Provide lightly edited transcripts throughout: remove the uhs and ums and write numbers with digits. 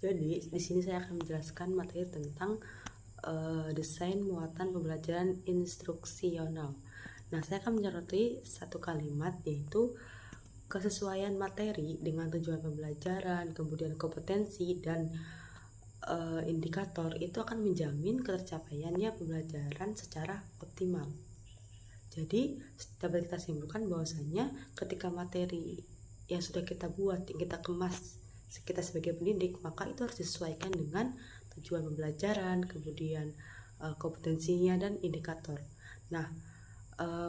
Jadi di sini saya akan menjelaskan materi tentang desain muatan pembelajaran instruksional. Nah, saya akan menyoroti satu kalimat, yaitu kesesuaian materi dengan tujuan pembelajaran, kemudian kompetensi dan indikator itu akan menjamin tercapaiannya pembelajaran secara optimal. Jadi dapat kita simpulkan bahwasanya ketika materi yang sudah kita buat, yang kita kemas kita sebagai pendidik, maka itu harus disesuaikan dengan tujuan pembelajaran, kemudian kompetensinya dan indikator. Nah,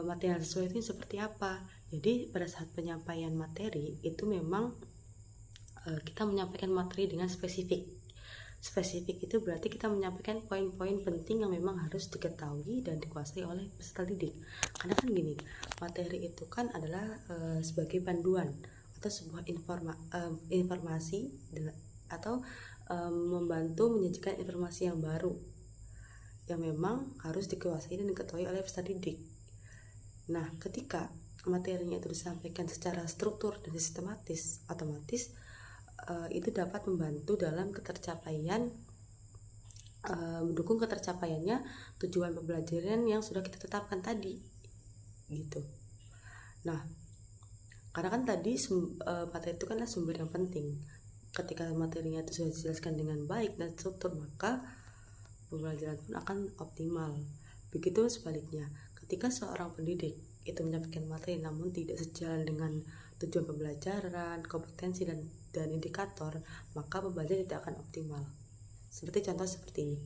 materi yang sesuai itu seperti apa? Jadi pada saat penyampaian materi itu memang kita menyampaikan materi dengan spesifik. Spesifik itu berarti kita menyampaikan poin-poin penting yang memang harus diketahui dan dikuasai oleh peserta didik. Karena kan gini, materi itu kan adalah sebagai panduan atau sebuah informasi atau membantu menyajikan informasi yang baru yang memang harus dikuasai dan diketahui oleh peserta didik. Nah, ketika materinya itu disampaikan secara struktur dan sistematis, otomatis itu dapat membantu dalam mendukung ketercapaiannya tujuan pembelajaran yang sudah kita tetapkan tadi, gitu. Nah, karena kan tadi materi itu kan adalah sumber yang penting. Ketika materinya itu sudah dijelaskan dengan baik dan struktur, maka pembelajaran pun akan optimal. Begitu sebaliknya, ketika seorang pendidik itu menyampaikan materi namun tidak sejalan dengan tujuan pembelajaran, kompetensi dan indikator, maka pembelajaran tidak akan optimal. Seperti contoh seperti ini.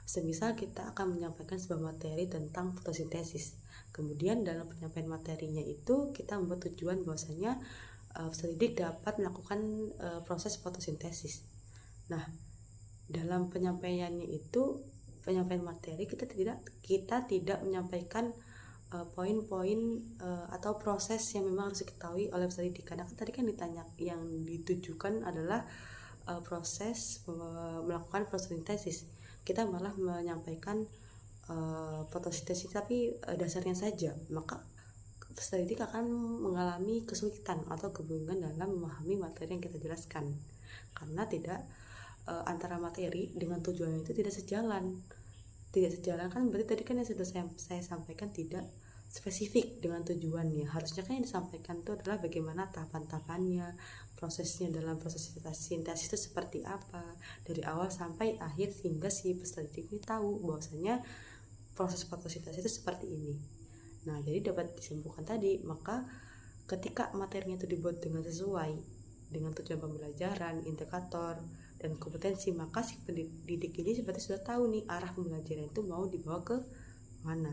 Semisal kita akan menyampaikan sebuah materi tentang fotosintesis. Kemudian dalam penyampaian materinya itu kita membuat tujuan bahwasanya peserta didik dapat melakukan proses fotosintesis. Nah, dalam penyampaiannya itu, penyampaian materi kita tidak menyampaikan poin-poin atau proses yang memang harus diketahui oleh peserta didik. Karena tadi kan ditanya yang ditujukan adalah proses melakukan fotosintesis. Kita malah menyampaikan fotosintesis tapi dasarnya saja, maka peserta didik akan mengalami kesulitan atau kebingungan dalam memahami materi yang kita jelaskan, karena tidak antara materi dengan tujuan itu tidak sejalan kan. Berarti tadi kan yang sudah saya sampaikan tidak spesifik dengan tujuannya. Harusnya kan yang disampaikan itu adalah bagaimana tahapan-tahapannya, prosesnya dalam proses sintesis itu seperti apa dari awal sampai akhir, sehingga si peserta didik ini tahu bahwasanya proses fotosintesis itu seperti ini. Nah, jadi dapat disimpulkan tadi, maka ketika materinya itu dibuat dengan sesuai dengan tujuan pembelajaran, indikator, dan kompetensi, maka si pendidik ini seperti sudah tahu nih arah pembelajaran itu mau dibawa ke mana.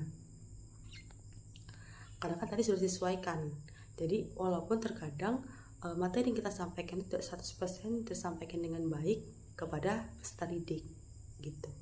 Karena kan tadi sudah disesuaikan. Jadi walaupun terkadang materi yang kita sampaikan itu tidak 100% tersampaikan dengan baik kepada peserta didik, gitu.